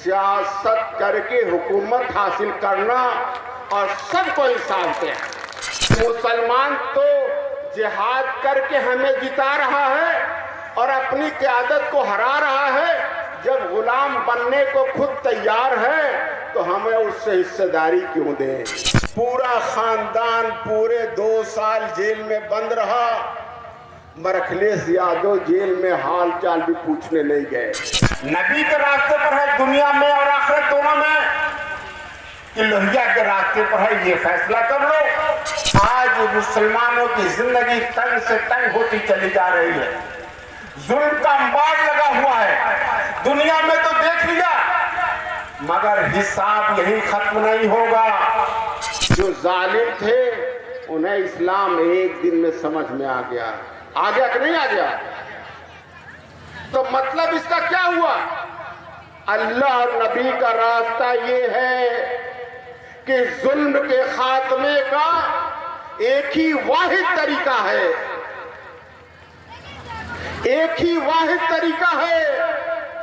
सियासत करके हुकूमत हासिल करना और सबको इंसाफ देना। मुसलमान तो जिहाद करके हमें जिता रहा है और अपनी क़यादत को हरा रहा है। जब गुलाम बनने को खुद तैयार है तो हमें उससे हिस्सेदारी क्यों दें? पूरा खानदान पूरे 2 साल जेल में बंद रहा, मरखलेस यादव जेल में हाल चाल भी पूछने नहीं गए। नबी के रास्ते पर है दुनिया में और आखिरत दोनों में, कि लोहिया के रास्ते पर है, ये फैसला कर लो। आज मुसलमानों की जिंदगी तंग से तंग होती चली जा रही है, जुल्म का अंबार लगा हुआ है। दुनिया में तो देख लिया, मगर हिसाब यही खत्म नहीं होगा। जो जालिम थे उन्हें इस्लाम एक दिन में समझ में आ गया कि नहीं आ गया? तो मतलब इसका क्या हुआ? अल्लाह और नबी का रास्ता ये है कि जुल्म के खात्मे का एक ही वाहिद तरीका है, एक ही वाहिद तरीका है,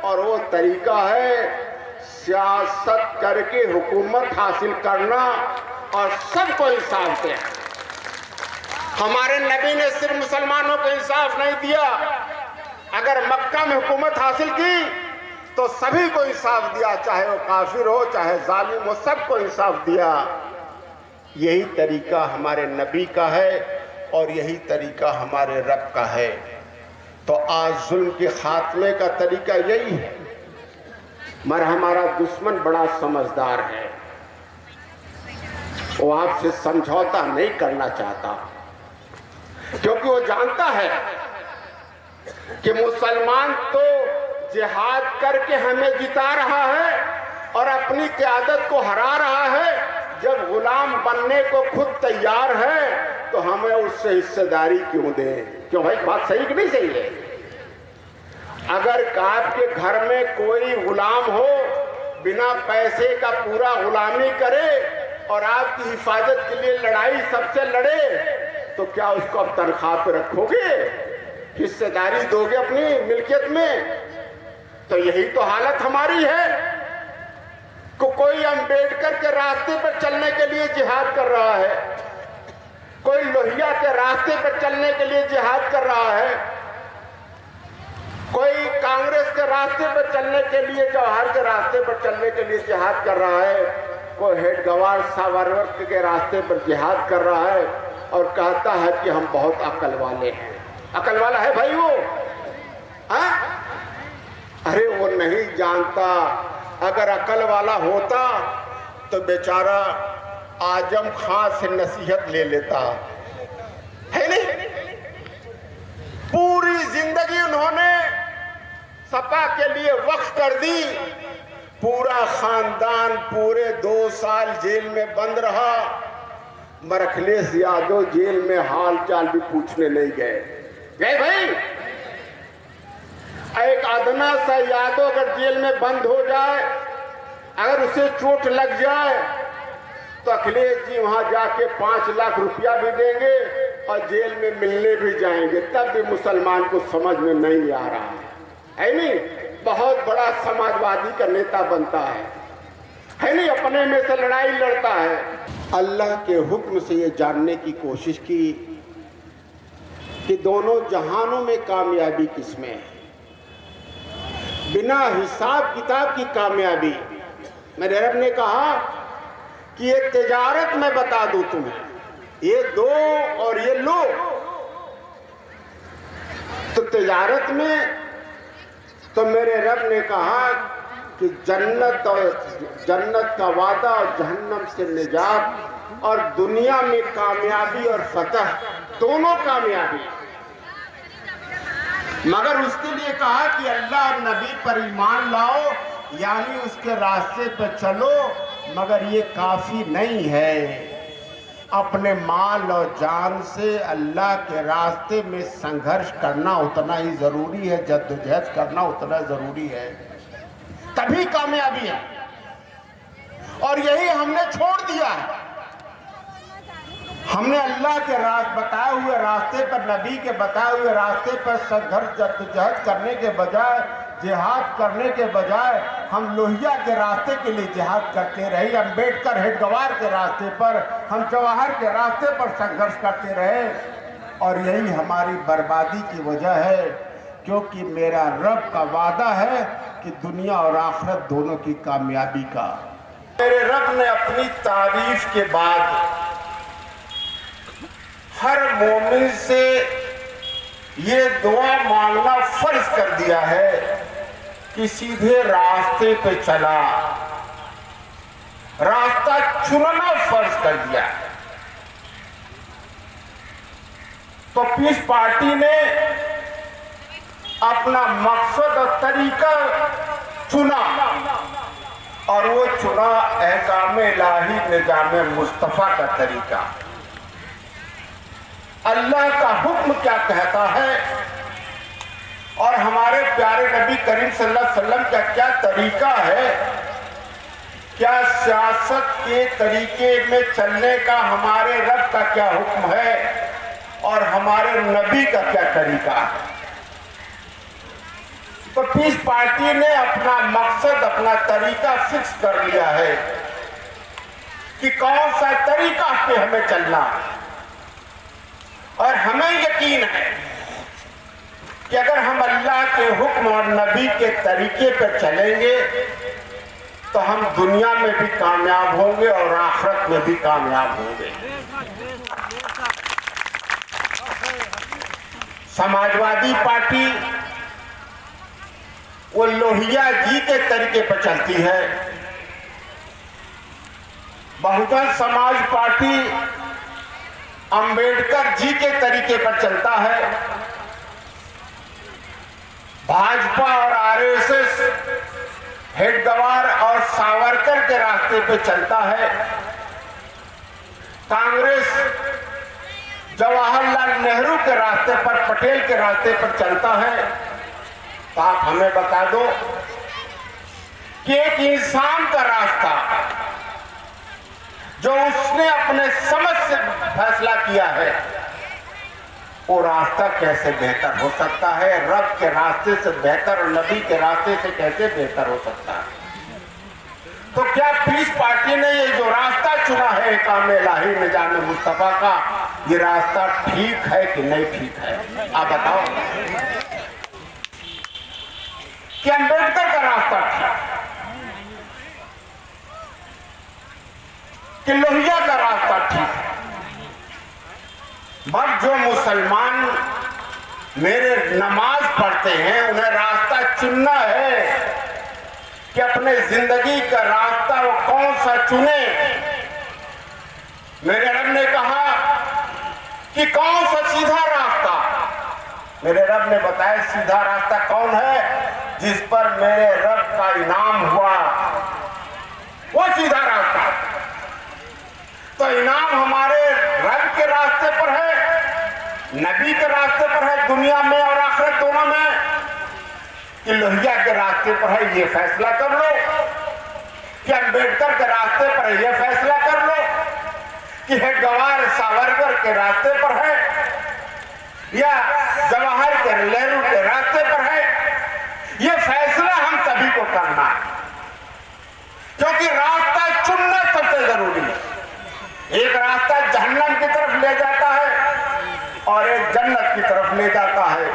और वो तरीका है सियासत करके हुकूमत हासिल करना और सबको इंसाफ देना। हमारे नबी ने सिर्फ मुसलमानों को इंसाफ नहीं दिया, अगर मक्का में हुकूमत हासिल की तो सभी को इंसाफ दिया, चाहे वो काफिर हो चाहे जालिम हो, सबको इंसाफ दिया। यही तरीका हमारे नबी का है और यही तरीका हमारे रब का है। तो आज जुल्म के खात्मे का तरीका यही है, मगर हमारा दुश्मन बड़ा समझदार है, वो आपसे समझौता नहीं करना चाहता, क्योंकि वो जानता है कि मुसलमान तो जिहाद करके हमें जिता रहा है और अपनी क़यादत को हरा रहा है। जब गुलाम बनने को खुद तैयार है तो हमें उससे हिस्सेदारी क्यों दें? क्यों भाई, बात सही कि नहीं सही है? अगर आपके घर में कोई गुलाम हो, बिना पैसे का पूरा गुलामी करे और आपकी हिफाजत के लिए लड़ाई सबसे लड़े, तो क्या उसको अब तनख्वाह पे रखोगे? हिस्सेदारी दोगे अपनी मिल्कियत में? तो यही तो हालत हमारी है। कोई अम्बेडकर के रास्ते पर चलने के लिए जिहाद कर रहा है, कोई लोहिया के रास्ते पर चलने के लिए जिहाद कर रहा है, कोई कांग्रेस के रास्ते पर चलने के लिए, जवाहर के रास्ते पर चलने के लिए जिहाद कर रहा है, कोई हेडगवार सावरकर के रास्ते पर जिहाद कर रहा है और कहता है कि हम बहुत अकल वाले हैं। अकल वाला है भाई वो? हाँ? अरे वो नहीं जानता, अगर अकल वाला होता तो बेचारा आजम खां से नसीहत ले लेता है। नहीं, पूरी जिंदगी उन्होंने सपा के लिए वक्फ कर दी, पूरा खानदान पूरे 2 साल जेल में बंद रहा, मरखलेस यादव जेल में हाल चाल भी पूछने नहीं गए भाई? एक अदना सा यादव अगर जेल में बंद हो जाए, अगर उसे चोट लग जाए तो अखिलेश जी वहां जाके 5 लाख रुपया भी देंगे और जेल में मिलने भी जाएंगे, तब भी मुसलमान को समझ में नहीं आ रहा है नहीं? बहुत बड़ा समाजवादी का नेता बनता है नहीं? अपने में से लड़ाई लड़ता है। अल्लाह के हुक्म से ये जानने की कोशिश की कि दोनों जहानों में कामयाबी किसमें है, बिना हिसाब किताब की कामयाबी। मेरे रब ने कहा कि ये तिजारत मैं बता दूं तुम्हें, ये दो और ये लो। तो तिजारत में तो मेरे रब ने कहा कि जन्नत का वादा और जहन्नम से निजात और दुनिया में कामयाबी और फतह, दोनों कामयाबी। मगर उसके लिए कहा कि अल्लाह और नबी पर ईमान लाओ, यानी उसके रास्ते पर चलो, मगर ये काफ़ी नहीं है। अपने माल और जान से अल्लाह के रास्ते में संघर्ष करना उतना ही ज़रूरी है, जद्दोजहद करना उतना ज़रूरी है, तभी कामयाबी है। और यही हमने छोड़ दिया है। हमने अल्लाह के बताए हुए रास्ते पर, नबी के बताए हुए रास्ते पर संघर्ष जद्दोजहद करने के बजाय, जिहाद करने के बजाय हम लोहिया के रास्ते के लिए जिहाद करते रहे, अम्बेडकर हेडगवार के रास्ते पर, हम जवाहर के रास्ते पर संघर्ष करते रहे, और यही हमारी बर्बादी की वजह है। क्योंकि मेरा रब का वादा है कि दुनिया और आखिरत दोनों की कामयाबी का। मेरे रब ने अपनी तारीफ के बाद हर मोमिन से ये दुआ मांगना फर्ज कर दिया है कि सीधे रास्ते पे चला, रास्ता चुनना फर्ज कर दिया है। तो पीस पार्टी ने अपना मकसद और तरीका चुना, और वो चुना अहकाम इलाही निजाम मुस्तफा का तरीका। अल्लाह का हुक्म क्या कहता है और हमारे प्यारे नबी करीम सल्लल्लाहु अलैहि वसल्लम का क्या तरीका है, क्या सियासत के तरीके में चलने का हमारे रब का क्या हुक्म है और हमारे नबी का क्या तरीका है। तो पीस पार्टी ने अपना मकसद, अपना तरीका फिक्स कर लिया है कि कौन सा तरीका पे हमें चलना है, और हमें यकीन है कि अगर हम अल्लाह के हुक्म और नबी के तरीके पर चलेंगे तो हम दुनिया में भी कामयाब होंगे और आखिरत में भी कामयाब होंगे। समाजवादी पार्टी वो लोहिया जी के तरीके पर चलती है, बहुजन समाज पार्टी अंबेडकर जी के तरीके पर चलता है, भाजपा और आरएसएस हेडगवार और सावरकर के रास्ते पे चलता है, कांग्रेस जवाहरलाल नेहरू के रास्ते पर, पटेल के रास्ते पर चलता है। तो आप हमें बता दो कि एक इंसान का रास्ता जो उसने अपने समझ से फैसला किया है, वो रास्ता कैसे बेहतर हो सकता है, रब के रास्ते से बेहतर और नबी के रास्ते से कैसे बेहतर हो सकता है। तो क्या पीस पार्टी ने ये जो रास्ता चुना है इकाम इलाही निजाम मुस्तफा का, ये रास्ता ठीक है कि नहीं ठीक है? आप बताओ कि अम्बेडकर का रास्ता ठीक कि लोहिया का रास्ता ठीक है? बस जो मुसलमान मेरे नमाज पढ़ते हैं उन्हें रास्ता चुनना है कि अपने जिंदगी का रास्ता वो कौन सा चुने। मेरे रब ने कहा कि कौन सा सीधा रास्ता, मेरे रब ने बताया सीधा रास्ता कौन है, जिस पर मेरे रब का इनाम हुआ, वो सीधा रास्ता। तो इनाम हमारे रब के रास्ते पर है, नबी के रास्ते पर है, दुनिया में और आखिरत दोनों में, कि लोहिया के रास्ते पर है, ये फैसला कर लो, कि अम्बेडकर के रास्ते पर है, ये फैसला कर लो, कि हेडगवार सावरकर के रास्ते पर है या जवाहर के नेहरू के रास्ते पर है। ये फैसला हम सभी को करना है, क्योंकि रास्ता चुनना सबसे जरूरी है। एक रास्ता जहन्नम की तरफ ले जाता है और एक जन्नत की तरफ ले जाता है,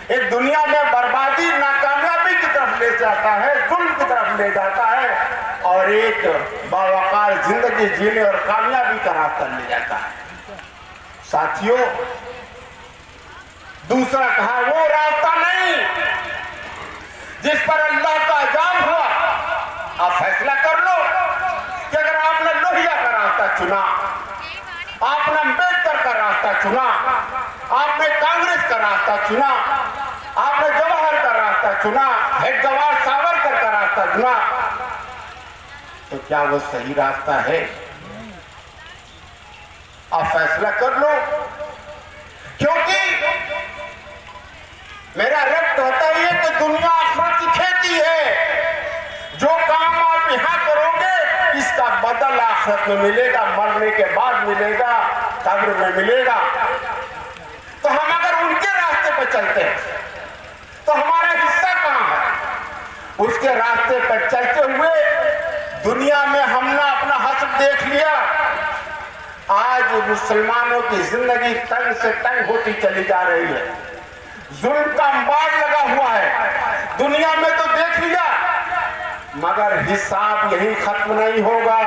एक दुनिया में बर्बादी नाकामयाबी की तरफ ले जाता है, जुल्म की तरफ ले जाता है, और एक बावकार जिंदगी जीने और कामयाबी का रास्ता ले जाता है। साथियों, दूसरा कहा वो रास्ता नहीं जिस पर अल्लाह का अजाब हुआ। आप फैसला कर लो कि अगर आपने लोहिया का रास्ता चुना, आपने अम्बेडकर का रास्ता चुना, आपने कांग्रेस का रास्ता चुना, आपने जवाहर का रास्ता चुना, हेडगवार सावरकर का रास्ता चुना, तो क्या वो सही रास्ता है? आप फैसला कर लो, क्योंकि मेरा रब कहता है कि दुनिया आखिरत की खेती है, जो काम आप यहां करोगे इसका बदल आखिरत में मिलेगा, मरने के बाद मिलेगा, कब्र में मिलेगा। तो हम अगर उनके रास्ते पर चलते हैं तो हमारा हिस्सा कहां है? उसके रास्ते पर चलते हुए दुनिया में हमने अपना हश्र देख लिया। आज मुसलमानों की जिंदगी तंग से तंग होती चली जा रही है, जुल्म का अंबार लगा हुआ है। दुनिया में तो देख लिया, मगर हिसाब यही खत्म नहीं होगा।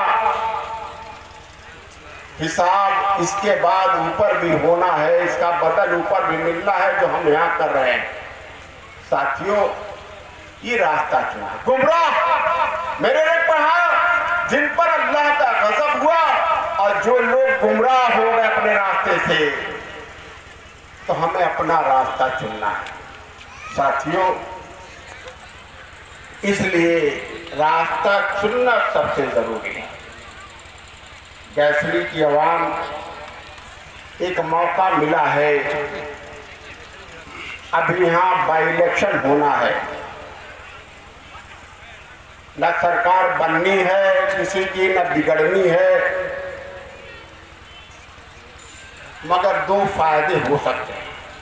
हिसाब इसके बाद ऊपर भी होना है, इसका बदल ऊपर भी मिलना है, जो हम यहाँ कर रहे हैं। साथियों, ये रास्ता चुना गुमराह मेरे ने पढ़ा, जिन पर अल्लाह का गजब हुआ, और जो लोग गुमराह हो गए अपने रास्ते से, तो हमें अपना रास्ता चुनना है। साथियों, इसलिए रास्ता चुनना सबसे जरूरी है। गैसली की आवाम एक मौका मिला है, अभी यहाँ बाई इलेक्शन होना है, न सरकार बननी है किसी की, न बिगड़नी है, मगर दो फायदे हो सकते हैं।